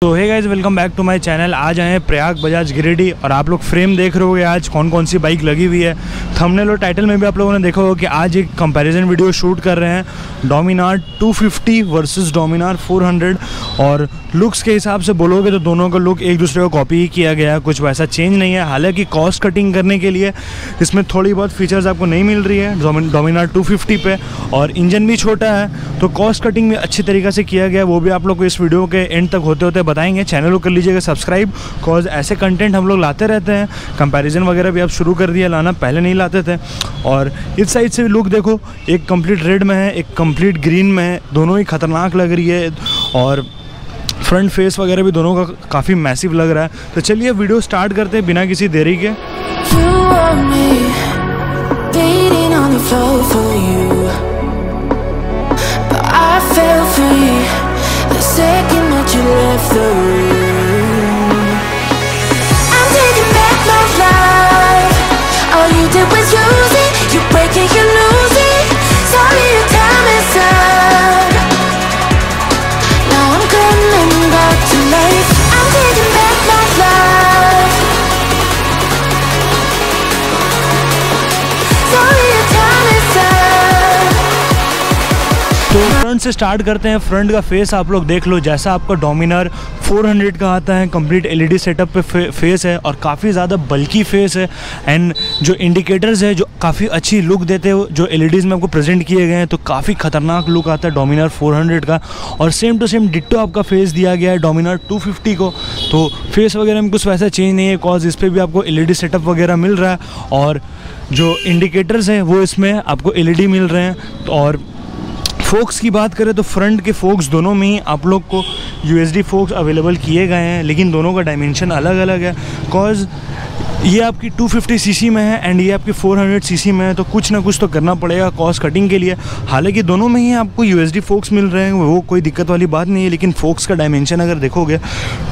तो hey guys, welcome back to my channel. आज आए हैं प्रयाग बजाज गिरिडीह और आप लोग फ्रेम देख रहे होगे आज कौन कौन सी बाइक लगी हुई है। थंबनेल और टाइटल में भी आप लोगों ने देखा होगा कि आज एक कंपैरिजन वीडियो शूट कर रहे हैं डोमिनार 250 वर्सेस डोमिनार 400। और लुक्स के हिसाब से बोलोगे तो दोनों का लुक एक दूसरे को कॉपी ही किया गया है, कुछ वैसा चेंज नहीं है। हालांकि कॉस्ट कटिंग करने के लिए इसमें थोड़ी बहुत फीचर्स आपको नहीं मिल रही है डोमिनार 250 पे, और इंजन भी छोटा है तो कॉस्ट कटिंग भी अच्छी तरीके से किया गया है। वो भी आप लोग को इस वीडियो के एंड तक होते होते बताएंगे। चैनल को कर लीजिएगा सब्सक्राइब, कॉज ऐसे कंटेंट हम लोग लाते रहते हैं। कंपैरिजन वगैरह भी अब शुरू कर दिया लाना, पहले नहीं लाते थे। और इस साइड से लुक देखो, एक कंप्लीट रेड में है, एक कंप्लीट ग्रीन में है, दोनों ही खतरनाक लग रही है। और फ्रंट फेस वगैरह भी दोनों का काफ़ी मैसिव लग रहा है। तो चलिए वीडियो स्टार्ट करते हैं बिना किसी देरी के। The second that you left the room, I'm taking back my life. All you did was use it. You break it, you lose it. Sorry, your time is up. Now I'm coming back to life. I'm taking back my life. Sorry, your time is up. तो front से start करते हैं। Front का face आप लोग देख लो, जैसा आपका डोमिनार 400 का आता है। कंप्लीट एलईडी सेटअप पे फेस है और काफ़ी ज़्यादा बल्की फेस है। एंड जो इंडिकेटर्स है जो काफ़ी अच्छी लुक देते हैं, जो एलईडीज़ में आपको प्रेजेंट किए गए हैं, तो काफ़ी खतरनाक लुक आता है डोमिनार 400 का। और सेम टू सेम डिट्टो आपका फेस दिया गया है डोमिनार 250 को। तो फेस वगैरह में कुछ वैसा चेंज नहीं है, कॉज इस पर भी आपको एलईडी सेटअप वगैरह मिल रहा है। और जो इंडिकेटर्स हैं वो इसमें आपको एलईडी मिल रहे हैं। और फोक्स की बात करें तो फ्रंट के फोक्स दोनों में ही आप लोग को यूएसडी फोक्स अवेलेबल किए गए हैं, लेकिन दोनों का डायमेंशन अलग अलग है। कॉज ये आपकी 250 सीसी में है एंड ये आपकी 400 सीसी में है, तो कुछ ना कुछ तो करना पड़ेगा कॉस्ट कटिंग के लिए। हालांकि दोनों में ही आपको यूएसडी फोक्स मिल रहे हैं, वो कोई दिक्कत वाली बात नहीं है। लेकिन फोक्स का डायमेंशन अगर देखोगे,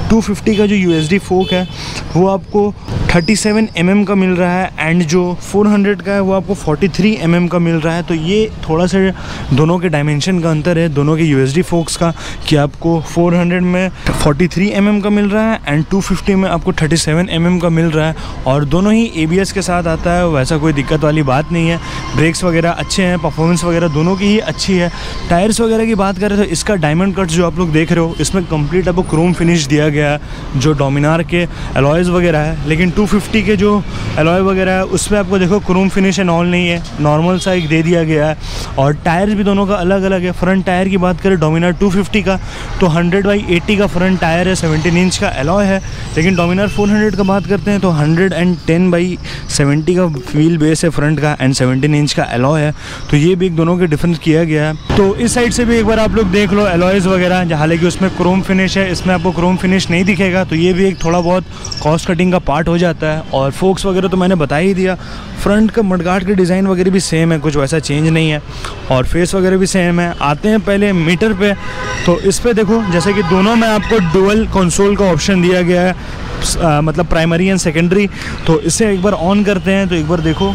250 का जो यूएसडी फोक है वो आपको 37 mm का मिल रहा है एंड जो 400 का है वो आपको 43 mm का मिल रहा है। तो ये थोड़ा सा दोनों के डायमेंशन का अंतर है, दोनों के यूएसडी फोक्स का, कि आपको 400 में 43 mm का मिल रहा है एंड 250 में आपको 37 mm का मिल रहा है। और दोनों ही ABS के साथ आता है, वैसा कोई दिक्कत वाली बात नहीं है। ब्रेक्स वगैरह अच्छे हैं, परफॉर्मेंस वगैरह दोनों की ही अच्छी है। टायर्स वगैरह की बात करें तो इसका डायमंड कट्स जो आप लोग देख रहे हो, इसमें कंप्लीट आपको क्रोम फिनिश दिया गया है जो डोमिनार के अलॉयज़ वगैरह है। लेकिन 250 के जो अलॉय वगैरह है उसमें आपको देखो क्रोम फिनिश एंड ऑल नहीं है, नॉर्मल सा एक दे दिया गया है। और टायर्स भी दोनों का अलग अलग है। फ्रंट टायर की बात करें डोमिनार 250 का तो 100/80 का फ्रंट टायर है, 17 इंच का अलॉय है। लेकिन डोमिनार 400 का बात करते हैं तो 110/70 का व्हील बेस है फ्रंट का एंड 17 इंच का अलॉय है। तो ये भी एक दोनों के डिफरेंस किया गया है। तो इस साइड से भी एक बार आप लोग देख लो अलॉयज़ वगैरह, हालांकि उसमें क्रोम फिनिश है, इसमें आपको क्रोम फिनिश नहीं दिखेगा। तो ये भी एक थोड़ा बहुत कॉस्ट कटिंग का पार्ट हो जाता है। और फोक्स वगैरह तो मैंने बता ही दिया। फ्रंट का मडगार्ड के डिज़ाइन वगैरह भी सेम है, कुछ वैसा चेंज नहीं है। और फेस वगैरह भी सेम है। आते हैं पहले मीटर पे, तो इस पे देखो जैसे कि दोनों में आपको डुअल कंसोल का ऑप्शन दिया गया है, मतलब प्राइमरी एंड सेकेंडरी। तो इसे एक बार ऑन करते हैं तो एक बार देखो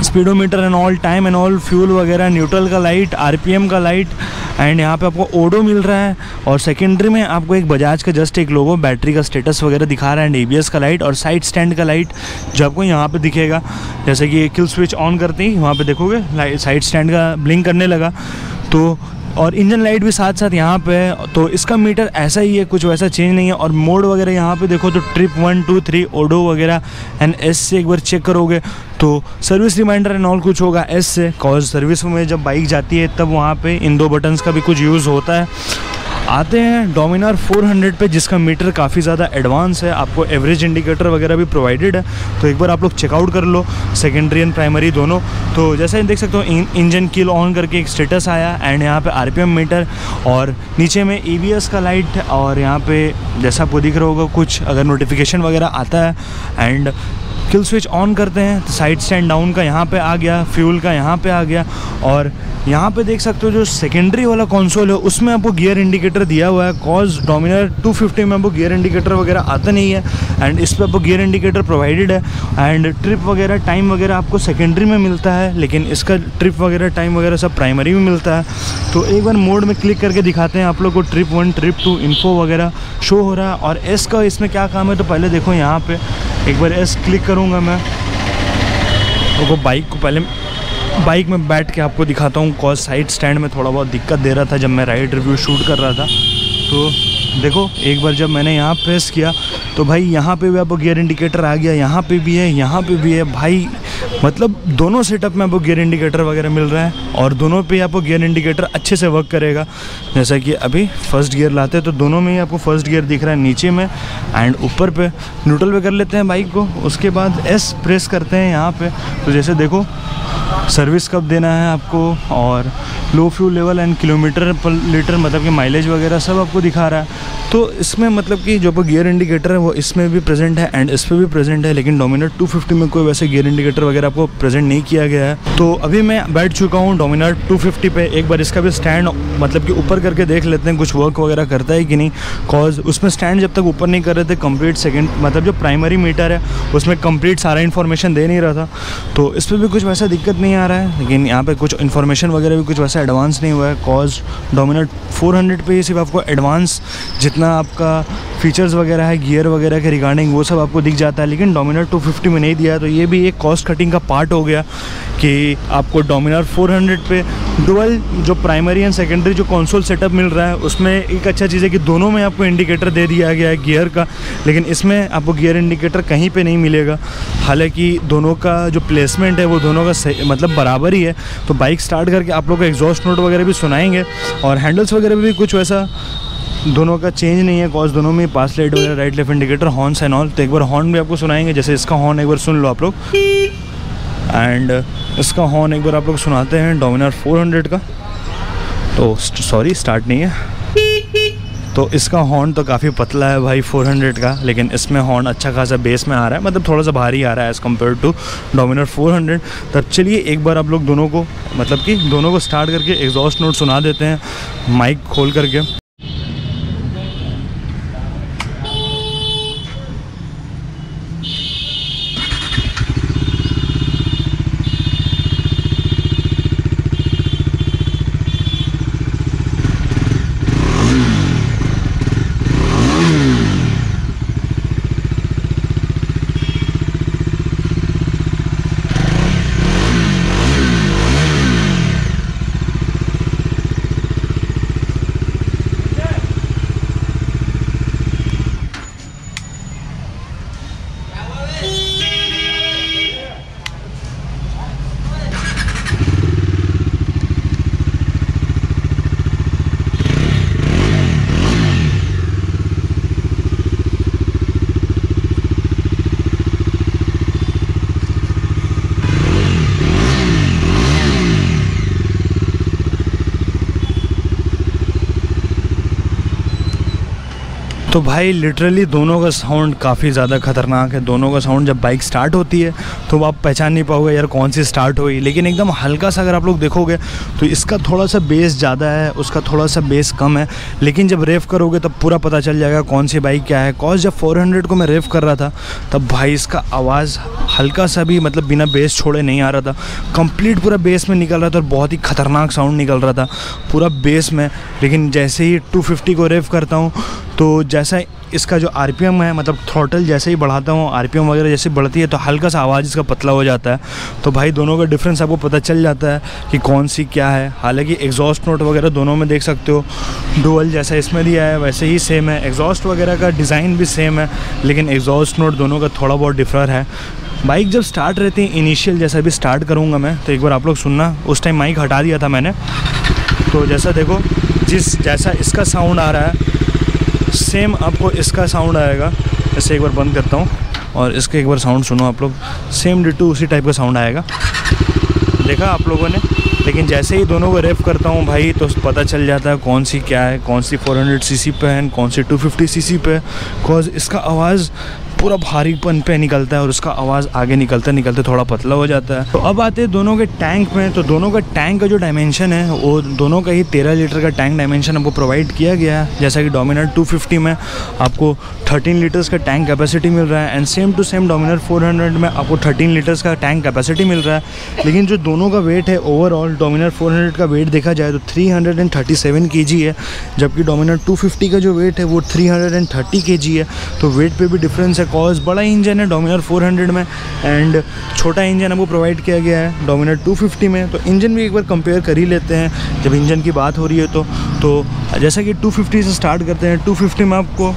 speedometer and all, time and all, fuel वगैरह, न्यूट्रल का लाइट, RPM का लाइट एंड यहाँ पे आपको ओडो मिल रहा है। और सेकेंडरी में आपको एक बजाज का जस्ट एक लोगो, बैटरी का स्टेटस वगैरह दिखा रहा है एंड ABS का लाइट और साइड स्टैंड का लाइट जो आपको यहाँ पे दिखेगा। जैसे कि किल स्विच ऑन करते ही वहाँ पे देखोगे लाइट साइड स्टैंड का ब्लिंक करने लगा। तो और इंजन लाइट भी साथ साथ यहाँ पे है। तो इसका मीटर ऐसा ही है, कुछ वैसा चेंज नहीं है। और मोड वगैरह यहाँ पे देखो तो ट्रिप 1 2 3 ओडो वगैरह एंड S से एक बार चेक करोगे तो सर्विस रिमाइंडर एंड ऑल कुछ होगा S से, कॉज सर्विस में जब बाइक जाती है तब वहाँ पे इन दो बटन्स का भी कुछ यूज़ होता है। आते हैं डोमिनार 400 पे, जिसका मीटर काफ़ी ज़्यादा एडवांस है, आपको एवरेज इंडिकेटर वगैरह भी प्रोवाइडेड है। तो एक बार आप लोग चेकआउट कर लो सेकेंडरी एंड प्राइमरी दोनों। तो जैसा ही देख सकते हो इंजन किल ऑन करके एक स्टेटस आया एंड यहाँ पे RPM मीटर और नीचे में ABS का लाइट। और यहाँ पे जैसा आपको दिख रहा होगा कुछ अगर नोटिफिकेशन वगैरह आता है एंड किल स्विच ऑन करते हैं तो साइड स्टैंड डाउन का यहाँ पे आ गया, फ्यूल का यहाँ पे आ गया। और यहाँ पे देख सकते हो जो सेकेंडरी वाला कंसोल है उसमें आपको गियर इंडिकेटर दिया हुआ है। कॉज डोमिनार 250 में आपको गियर इंडिकेटर वगैरह आता नहीं है एंड इस पर आपको गियर इंडिकेटर प्रोवाइडेड है एंड ट्रिप वगैरह टाइम वगैरह आपको सेकेंडरी में मिलता है, लेकिन इसका ट्रिप वगैरह टाइम वगैरह सब प्राइमरी में मिलता है। तो एक बार मोड में क्लिक करके दिखाते हैं आप लोग को। ट्रिप 1 ट्रिप 2 इन्फो वगैरह शो हो रहा है। और एस का इसमें क्या काम है तो पहले देखो यहाँ पे एक बार एस क्लिक करूँगा मैं तो बाइक को पहले बाइक में बैठ के आपको दिखाता हूँ। कॉज साइड स्टैंड में थोड़ा बहुत दिक्कत दे रहा था जब मैं राइड रिव्यू शूट कर रहा था। तो देखो एक बार जब मैंने यहाँ प्रेस किया तो भाई यहाँ पे भी आपको गियर इंडिकेटर आ गया, यहाँ पे भी है, यहाँ पे भी है भाई। मतलब दोनों सेटअप में आपको गियर इंडिकेटर वगैरह मिल रहा है और दोनों पे आपको गियर इंडिकेटर अच्छे से वर्क करेगा। जैसा कि अभी फर्स्ट गियर लाते हैं तो दोनों में ही आपको फर्स्ट गियर दिख रहा है नीचे में एंड ऊपर पे। न्यूट्रल पे कर लेते हैं बाइक को, उसके बाद एस प्रेस करते हैं यहाँ पे। तो जैसे देखो सर्विस कब देना है आपको और लो फ्यूल लेवल एंड किलोमीटर पर लीटर मतलब कि माइलेज वगैरह सब आपको दिखा रहा है। तो इसमें मतलब कि जो गियर इंडिकेटर है वो इसमें भी प्रेजेंट है एंड इस पर भी प्रेजेंट है, लेकिन डोमिनार 250 में कोई वैसे गियर इंडिकेटर वगैरह आपको प्रेजेंट नहीं किया गया है। तो अभी मैं बैठ चुका हूँ डोमिनार 250 पे। एक बार इसका भी स्टैंड मतलब कि ऊपर करके देख लेते हैं कुछ वर्क वगैरह करता है कि नहीं। कॉज उसमें स्टैंड जब तक ऊपर नहीं कर रहे थे कंप्लीट सेकेंड मतलब जो प्राइमरी मीटर है उसमें कंप्लीट सारा इन्फॉर्मेशन दे नहीं रहा था। तो इस पर भी कुछ वैसा दिक्कत नहीं आ रहा है, लेकिन यहाँ पे कुछ इन्फॉर्मेशन वगैरह भी कुछ वैसा एडवांस नहीं हुआ है। कॉज डोमिनार 400 पे सिर्फ आपको एडवांस जितना आपका फीचर्स वगैरह है गियर वगैरह के रिगार्डिंग वो सब आपको दिख जाता है, लेकिन डोमिनार 250 में नहीं दिया है। तो ये भी एक कॉस्ट कटिंग का पार्ट हो गया कि आपको डोमिनार 400 पे डुअल जो प्राइमरी एंड सेकेंडरी जो कंसोल सेटअप मिल रहा है उसमें एक अच्छा चीज़ है कि दोनों में आपको इंडिकेटर दे दिया गया है गियर का, लेकिन इसमें आपको गियर इंडिकेटर कहीं पे नहीं मिलेगा। हालांकि दोनों का जो प्लेसमेंट है वो दोनों का मतलब बराबर ही है। तो बाइक स्टार्ट करके आप लोग को एग्जॉस्ट नोट वगैरह भी सुनाएंगे और हैंडल्स वगैरह भी कुछ वैसा दोनों का चेंज नहीं है। कॉज दोनों में पास लाइट वगैरह right left indicator horns and all. तो एक बार हॉर्न भी आपको सुनाएंगे, जैसे इसका हॉर्न एक बार सुन लो आप लोग एंड इसका हॉर्न एक बार आप लोग सुनाते हैं डोमिनार 400 का। तो सॉरी स्टार्ट नहीं है। तो इसका हॉर्न तो काफ़ी पतला है भाई 400 का, लेकिन इसमें हॉर्न अच्छा खासा बेस में आ रहा है, मतलब थोड़ा सा भारी आ रहा है एज़ कम्पेयर टू डोमिनार 400। तब चलिए एक बार आप लोग दोनों को मतलब कि दोनों को स्टार्ट करके एग्जॉस्ट नोट सुना देते हैं माइक खोल करके। तो भाई लिटरली दोनों का साउंड काफ़ी ज़्यादा ख़तरनाक है। दोनों का साउंड जब बाइक स्टार्ट होती है तो आप पहचान नहीं पाओगे यार कौन सी स्टार्ट हुई, लेकिन एकदम हल्का सा अगर आप लोग देखोगे तो इसका थोड़ा सा बेस ज़्यादा है, उसका थोड़ा सा बेस कम है, लेकिन जब रेव करोगे तब पूरा पता चल जाएगा कौन सी बाइक क्या है। कॉज जब 400 को मैं रेव कर रहा था तब भाई इसका आवाज़ हल्का सा भी मतलब बिना बेस छोड़े नहीं आ रहा था, कंप्लीट पूरा बेस में निकल रहा था और बहुत ही ख़तरनाक साउंड निकल रहा था पूरा बेस में। लेकिन जैसे ही 250 को रेव करता हूँ तो जैसा इसका जो आरपीएम है मतलब थ्रॉटल जैसे ही बढ़ाता हूँ आरपीएम वगैरह जैसे बढ़ती है तो हल्का सा आवाज़ इसका पतला हो जाता है। तो भाई दोनों का डिफरेंस आपको पता चल जाता है कि कौन सी क्या है। हालांकि एग्जॉस्ट नोट वगैरह दोनों में देख सकते हो डुअल जैसा इसमें दिया है वैसे ही सेम है, एग्जॉस्ट वगैरह का डिज़ाइन भी सेम है, लेकिन एग्जॉस्ट नोट दोनों का थोड़ा बहुत डिफर है। बाइक जब स्टार्ट रहती है इनिशियल जैसा भी स्टार्ट करूँगा मैं तो एक बार आप लोग सुनना, उस टाइम माइक हटा दिया था मैंने। तो जैसा देखो जैसा इसका साउंड आ रहा है सेम आपको इसका साउंड आएगा। ऐसे एक बार बंद करता हूँ और इसका एक बार साउंड सुनो आप लोग, सेम डिटो उसी टाइप का साउंड आएगा, देखा आप लोगों ने। लेकिन जैसे ही दोनों को रेफ करता हूँ भाई तो पता चल जाता है कौन सी क्या है, कौन सी 400 सीसी पे है कौन सी 250 सीसी पे है। कॉज इसका आवाज़ पूरा भारीपन पे निकलता है और उसका आवाज़ आगे निकलते निकलते थोड़ा पतला हो जाता है। तो अब आते हैं दोनों के टैंक में। तो दोनों का टैंक का जो डायमेंशन है वो दोनों का ही 13 लीटर का टैंक डायमेंशन आपको प्रोवाइड किया गया है। जैसा कि डोमिनार 250 में आपको 13 लीटर्स का टैंक कैपेसिटी मिल रहा है and same to same Dominar 400 में आपको 13 लीटर्स का टैंक कैपेसिटी मिल रहा है। लेकिन जो दोनों का वेट है ओवरऑल, डोमिनार 400 का वेट देखा जाए तो 337 kg है, जबकि डोमिनार 250 का जो वेट है वो 330 kg है। तो वेट पे भी डिफरेंस है। कॉज बड़ा इंजन है डोमिनार 400 में एंड छोटा इंजन आपको प्रोवाइड किया गया है डोमिनार 250 में। तो इंजन भी एक बार कंपेयर कर ही लेते हैं जब इंजन की बात हो रही है। तो जैसा कि 250 से स्टार्ट करते हैं। 250 में आपको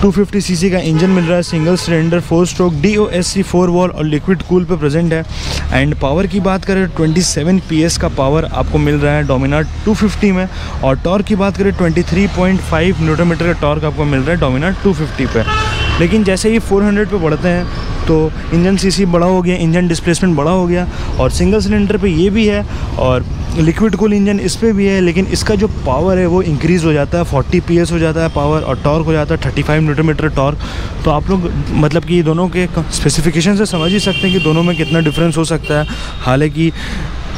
250 सीसी का इंजन मिल रहा है, single cylinder 4 stroke DOSC 4 wall और लिक्विड कूल पे प्रेजेंट है। एंड पावर की बात करें 27 PS का पावर आपको मिल रहा है डोमिनार 250 में। और टॉर्क की बात करें 23.5 न्यूटन मीटर का टॉर्क आपको मिल रहा है डोमिनार 250 पे। लेकिन जैसे ही 400 पे बढ़ते हैं तो इंजन सीसी बड़ा हो गया, इंजन डिस्प्लेसमेंट बड़ा हो गया और सिंगल सिलेंडर पे ये भी है और लिक्विड कूल इंजन इस पर भी है। लेकिन इसका जो पावर है वो इंक्रीज़ हो जाता है, 40 PS हो जाता है पावर और टॉर्क हो जाता है 35 न्यूटन मीटर टॉर्क। तो आप लोग मतलब कि दोनों के स्पेसिफिकेशन से समझ ही सकते हैं कि दोनों में कितना डिफरेंस हो सकता है। हालांकि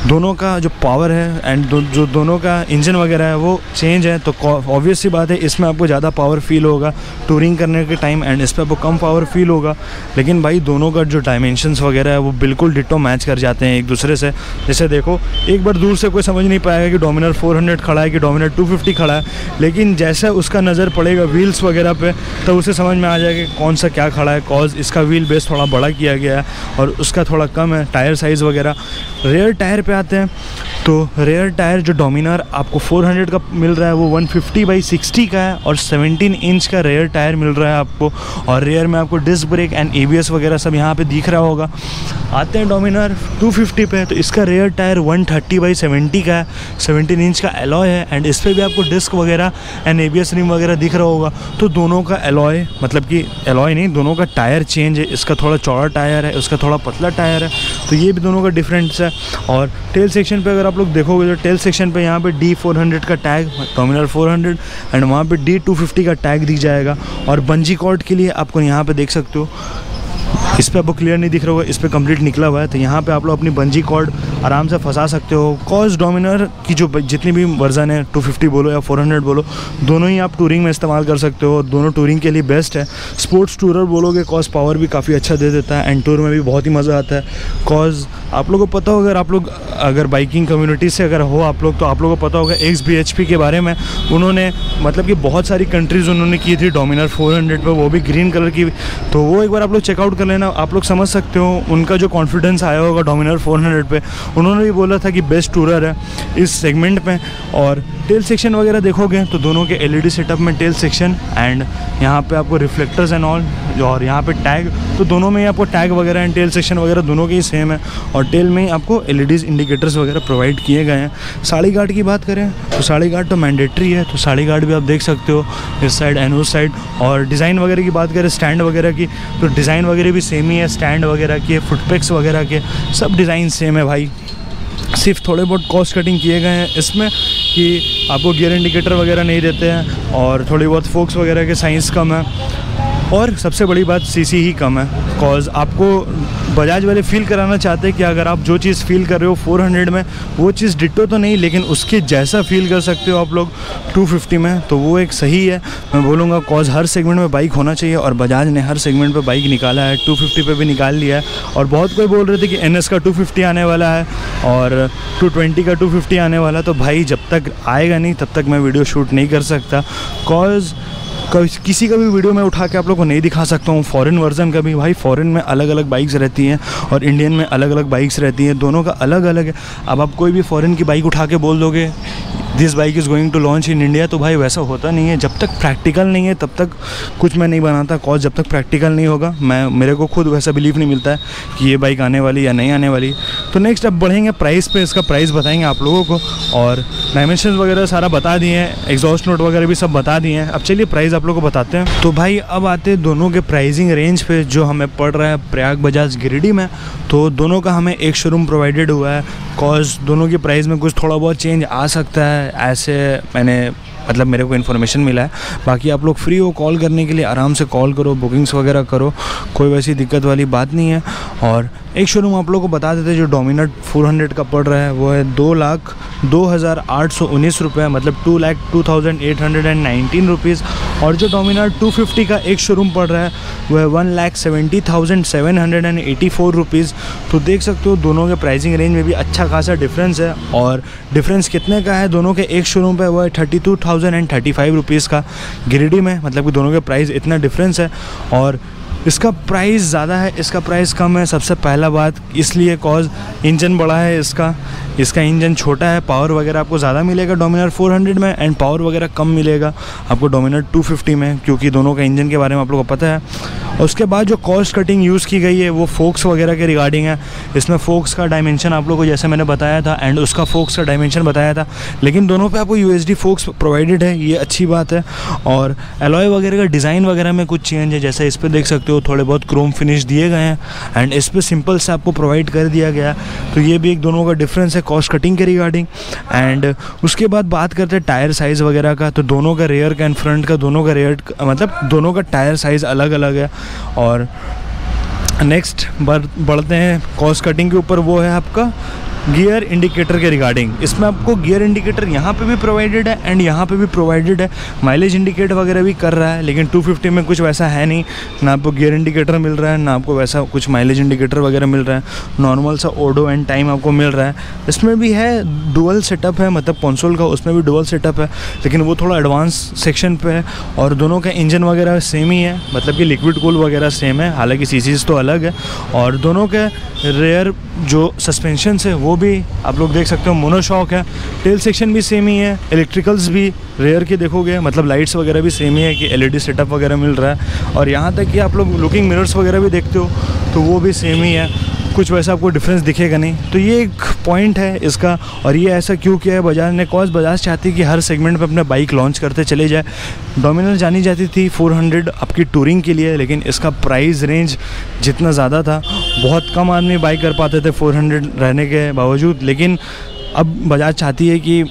दोनों का जो पावर है एंड जो दोनों का इंजन वगैरह है वो चेंज है, तो ऑब्वियस सी बात है इसमें आपको ज़्यादा पावर फील होगा टूरिंग करने के टाइम एंड इस पर आपको कम पावर फील होगा। लेकिन भाई दोनों का जो डायमेंशंस वगैरह है वो बिल्कुल डिट्टो मैच कर जाते हैं एक दूसरे से। जैसे देखो एक बार दूर से कोई समझ नहीं पाएगा कि डोमिनार 400 खड़ा है कि डोमिनार 250 खड़ा है, लेकिन जैसे उसका नज़र पड़ेगा व्हील्स वगैरह पे तो उसे समझ में आ जाएगा कि कौन सा क्या खड़ा है। कॉज इसका व्हील बेस थोड़ा बड़ा किया गया है और उसका थोड़ा कम है टायर साइज़ वगैरह। रेयर टायर पे आते हैं तो रेयर टायर जो डोमिनार आपको 400 का मिल रहा है वो 150/60 का है और 17 इंच का रेयर टायर मिल रहा है आपको। और रेयर में आपको डिस्क ब्रेक एंड ABS वगैरह सब यहाँ पे दिख रहा होगा। आते हैं डोमिनार 250 पे तो इसका रेयर टायर 130/70 का है, 17 इंच का एलॉय है एंड इस पर भी आपको डिस्क वगैरह एंड ABS रिम वगैरह दिख रहा होगा। तो दोनों का एलॉय मतलब कि एलॉय नहीं, दोनों का टायर चेंज है। इसका थोड़ा चौड़ा टायर है, उसका थोड़ा पतला टायर है, तो ये भी दोनों का डिफरेंस है। और टेल सेक्शन पे अगर आप लोग देखोगे तो टेल सेक्शन पे यहाँ पे D400 का टैग डोमिनार 400 एंड वहाँ पे D250 का टैग दिख जाएगा। और बंजी कॉर्ड के लिए आपको यहाँ पे देख सकते हो, इस पर आपको क्लियर नहीं दिख रहा होगा, इस पर कंप्लीट निकला हुआ है। तो यहाँ पे आप लोग अपनी बंजी कॉर्ड आराम से फंसा सकते हो। कॉज डोमिनार की जो जितनी भी वर्जन है 250 बोलो या 400 बोलो, दोनों ही आप टूरिंग में इस्तेमाल कर सकते हो। दोनों टूरिंग के लिए बेस्ट है। स्पोर्ट्स टूरर बोलोगे कॉज पावर भी काफ़ी अच्छा दे देता है एंड टूर में भी बहुत ही मज़ा आता है। कॉज आप लोगों को पता होगा, अगर आप लोग अगर बाइकिंग कम्युनिटी से अगर हो आप लोग तो आप लोगों को पता होगा XBHP के बारे में। उन्होंने मतलब कि बहुत सारी कंट्रीज़ उन्होंने की थी डोमिनार 400 पे, वो भी ग्रीन कलर की। तो वो एक बार आप लोग चेकआउट कर लेना, आप लोग समझ सकते हो उनका जो कॉन्फिडेंस आया होगा डोमिनार 400 पे। उन्होंने भी बोला था कि बेस्ट टूरर है इस सेगमेंट में। और टेल सेक्शन वगैरह देखोगे तो दोनों के LED सेटअप में टेल सेक्शन एंड यहाँ पे आपको रिफ्लेक्टर्स एंड ऑल, और यहाँ पे टैग, तो दोनों में ही आपको टैग वगैरह एंड टेल सेक्शन वगैरह दोनों के ही सेम है। और टेल में ही आपको LEDs इंडिकेटर्स वगैरह प्रोवाइड किए गए हैं। साड़ी गार्ड की बात करें तो साड़ी गार्ड तो मैंडेटरी है, तो साड़ी गार्ड भी आप देख सकते हो इस साइड एंड उस साइड। और डिज़ाइन वगैरह की बात करें स्टैंड वगैरह की तो डिज़ाइन वगैरह भी सेम ही है, स्टैंड वगैरह के, फुटपेक्स वगैरह के सब डिज़ाइन सेम है भाई। सिर्फ थोड़े बहुत कॉस्ट कटिंग किए गए हैं इसमें कि आपको गियर इंडिकेटर वगैरह नहीं देते हैं और थोड़ी बहुत फोक्स वगैरह के साइज़ कम है और सबसे बड़ी बात सीसी ही कम है। कॉज आपको बजाज वाले फील कराना चाहते हैं कि अगर आप जो चीज़ फील कर रहे हो 400 में वो चीज़ डिट्टो तो नहीं लेकिन उसके जैसा फील कर सकते हो आप लोग 250 में, तो वो एक सही है मैं बोलूँगा। कॉज हर सेगमेंट में बाइक होना चाहिए और बजाज ने हर सेगमेंट पे बाइक निकाला है, 250 पे भी निकाल लिया है। और बहुत कोई बोल रहे थे कि NS का 250 आने वाला है और 220 का 250 आने वाला है, तो भाई जब तक आएगा नहीं तब तक मैं वीडियो शूट नहीं कर सकता। कॉज किसी का भी वीडियो मैं उठा के आप लोगों को नहीं दिखा सकता हूँ। फॉरेन वर्जन का भी भाई, फॉरेन में अलग अलग बाइक्स रहती हैं और इंडियन में अलग अलग बाइक्स रहती हैं, दोनों का अलग अलग है। अब आप कोई भी फॉरेन की बाइक उठा के बोल दोगे this bike is going to launch in India, तो भाई वैसा होता नहीं है। जब तक प्रैक्टिकल नहीं है तब तक कुछ मैं नहीं बनाता। कॉज जब तक प्रैक्टिकल नहीं होगा मेरे को खुद वैसा बिलीव नहीं मिलता है कि ये बाइक आने वाली या नहीं आने वाली। तो नेक्स्ट अब बढ़ेंगे प्राइस पे, इसका प्राइस बताएंगे आप लोगों को और डायमेंशन वगैरह सारा बता दिए हैं, एग्जॉस्ट नोट वगैरह भी सब बता दिए हैं। अब चलिए प्राइस आप लोगों को बताते हैं। तो भाई अब आते हैं दोनों के प्राइसिंग रेंज पे जो हमें पड़ रहा है प्रयाग बजाज गिरिडीह में। तो दोनों का हमें एक शोरूम प्रोवाइडेड हुआ है। कॉज दोनों की प्राइस में कुछ थोड़ा बहुत चेंज आ सकता है, ऐसे मैंने मतलब मेरे को इन्फॉर्मेशन मिला है। बाकी आप लोग फ्री हो कॉल करने के लिए, आराम से कॉल करो, बुकिंग्स वगैरह करो, कोई वैसी दिक्कत वाली बात नहीं है। और एक शोरूम आप लोगों को बता देते जो डोमिनर 400 का पड़ रहा है वो है 2,02,819 रुपये, मतलब 2,02,819 रुपीज़। और जो डोमिनर 250 का एक शोरूम पड़ रहा है वो है 1,70,784 रुपीज़। तो देख सकते हो दोनों के प्राइसिंग रेंज में भी अच्छा खासा डिफरेंस है। और डिफरेंस कितने का है दोनों के एक शोरूम पे, वो है 32,035 रुपीज़ का गिरिडीह में, मतलब कि दोनों के प्राइस इतना डिफरेंस है। और इसका प्राइस ज़्यादा है, इसका प्राइस कम है। सबसे पहला बात इसलिए कॉज इंजन बड़ा है इसका इंजन छोटा है। पावर वगैरह आपको ज़्यादा मिलेगा डोमिनर 400 में, एंड पावर वगैरह कम मिलेगा आपको डोमिनर 250 में, क्योंकि दोनों का इंजन के बारे में आप लोगों को पता है। और उसके बाद जो कॉस्ट कटिंग यूज़ की गई है वो फोक्स वगैरह के रिगार्डिंग है। इसमें फोक्स का डायमेंशन आप लोगों को जैसे मैंने बताया था एंड उसका फोक्स का डायमेंशन बताया था, लेकिन दोनों पे आपको USD फोक्स प्रोवाइडेड है, ये अच्छी बात है। और एलॉय वगैरह का डिज़ाइन वगैरह में कुछ चेंज है, जैसे इस पर देख सकते हो थोड़े बहुत क्रोम फिनिश दिए गए हैं एंड इस पर सिंपल से आपको प्रोवाइड कर दिया गया। तो ये भी एक दोनों का डिफरेंस है कॉस्ट कटिंग के रिगार्डिंग। एंड उसके बाद बात करते हैं टायर साइज़ वगैरह का, तो दोनों का रेयर का एंड फ्रंट का दोनों का रेयर मतलब दोनों का टायर साइज़ अलग अलग है। और नेक्स्ट बढ़ते हैं कॉस्ट कटिंग के ऊपर, वो है आपका गियर इंडिकेटर के रिगार्डिंग। इसमें आपको गियर इंडिकेटर यहाँ पे भी प्रोवाइडेड है एंड यहाँ पे भी प्रोवाइडेड है। माइलेज इंडिकेट वगैरह भी कर रहा है, लेकिन 250 में कुछ वैसा है नहीं, ना आपको गियर इंडिकेटर मिल रहा है ना आपको वैसा कुछ माइलेज इंडिकेटर वगैरह मिल रहा है। नॉर्मल सा ओडो एंड टाइम आपको मिल रहा है। इसमें भी है डुअल सेटअप है, मतलब कंसोल का उसमें भी डुअल सेटअप है, लेकिन वो थोड़ा एडवांस सेक्शन पे है। और दोनों का इंजन वगैरह सेम ही है, मतलब कि लिक्विड कूल वगैरह सेम है, हालांकि सीसीज तो अलग है। और दोनों के रेयर जो सस्पेंशन है वो भी आप लोग देख सकते हो मोनोशॉक है। टेल सेक्शन भी सेम ही है, इलेक्ट्रिकल्स भी रेयर के देखोगे मतलब लाइट्स वगैरह भी सेम ही है कि LED सेटअप वगैरह मिल रहा है। और यहाँ तक कि आप लोग लुकिंग मिरर्स वगैरह भी देखते हो तो वो भी सेम ही है, कुछ वैसा आपको डिफरेंस दिखेगा नहीं। तो ये एक पॉइंट है इसका। और ये ऐसा क्यों किया है बजाज ने, कॉज बजाज चाहती है कि हर सेगमेंट पे अपने बाइक लॉन्च करते चले जाए। डोमिनर जानी जाती थी 400 आपकी टूरिंग के लिए, लेकिन इसका प्राइस रेंज जितना ज़्यादा था बहुत कम आदमी बाइक कर पाते थे 400 रहने के बावजूद। लेकिन अब बजाज चाहती है कि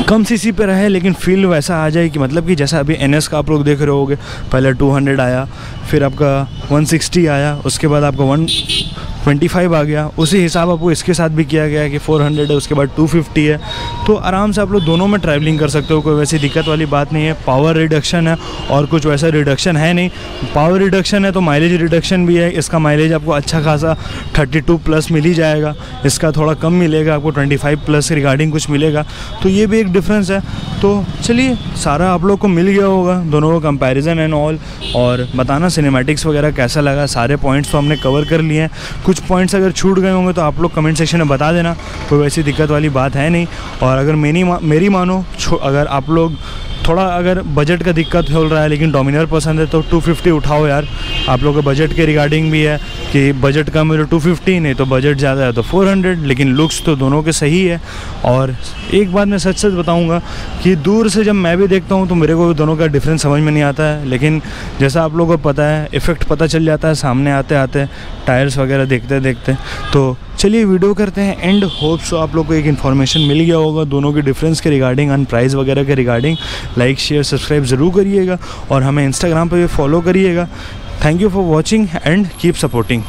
कम सीसी पे रहे लेकिन फील वैसा आ जाए कि मतलब कि जैसा अभी NS का आप लोग देख रहे होगे, पहले 200 आया, फिर आपका 160 आया, उसके बाद आपका 125 आ गया। उसी हिसाब आपको इसके साथ भी किया गया है कि 400 है, उसके बाद 250 है। तो आराम से आप लोग दोनों में ट्रैवलिंग कर सकते हो, कोई वैसी दिक्कत वाली बात नहीं है। पावर रिडक्शन है और कुछ वैसा रिडक्शन है नहीं। पावर रिडक्शन है तो माइलेज रिडक्शन भी है। इसका माइलेज आपको अच्छा खासा 32 प्लस मिल ही जाएगा, इसका थोड़ा कम मिलेगा, आपको 25 प्लस रिगार्डिंग कुछ मिलेगा। तो ये भी एक डिफरेंस है। तो चलिए सारा आप लोग को मिल गया होगा, दोनों का कंपैरिजन एंड ऑल। और बताना सिनेमैटिक्स वगैरह कैसा लगा, सारे पॉइंट्स तो हमने कवर कर लिए हैं। कुछ पॉइंट्स अगर छूट गए होंगे तो आप लोग कमेंट सेक्शन में बता देना, कोई वैसी दिक्कत वाली बात है नहीं। और अगर मेरी मानो, अगर आप लोग थोड़ा अगर बजट का दिक्कत हो रहा है लेकिन डोमिनर पसंद है तो 250 उठाओ यार। आप लोगों के बजट के रिगार्डिंग भी है कि बजट कम है तो 250, नहीं तो बजट ज़्यादा है तो 400, लेकिन लुक्स तो दोनों के सही है। और एक बात मैं सच बताऊंगा कि दूर से जब मैं भी देखता हूं तो मेरे को दोनों का डिफरेंस समझ में नहीं आता है, लेकिन जैसा आप लोगों को पता है इफ़ेक्ट पता चल जाता है सामने आते आते, टायर्स वगैरह देखते देखते। तो चलिए वीडियो करते हैं एंड होप सो आप लोग को एक इन्फॉर्मेशन मिल गया होगा दोनों के डिफरेंस के रिगार्डिंग एंड प्राइस वगैरह के रिगार्डिंग। लाइक शेयर सब्सक्राइब ज़रूर करिएगा और हमें इंस्टाग्राम पे भी फॉलो करिएगा। Thank you for watching and keep supporting.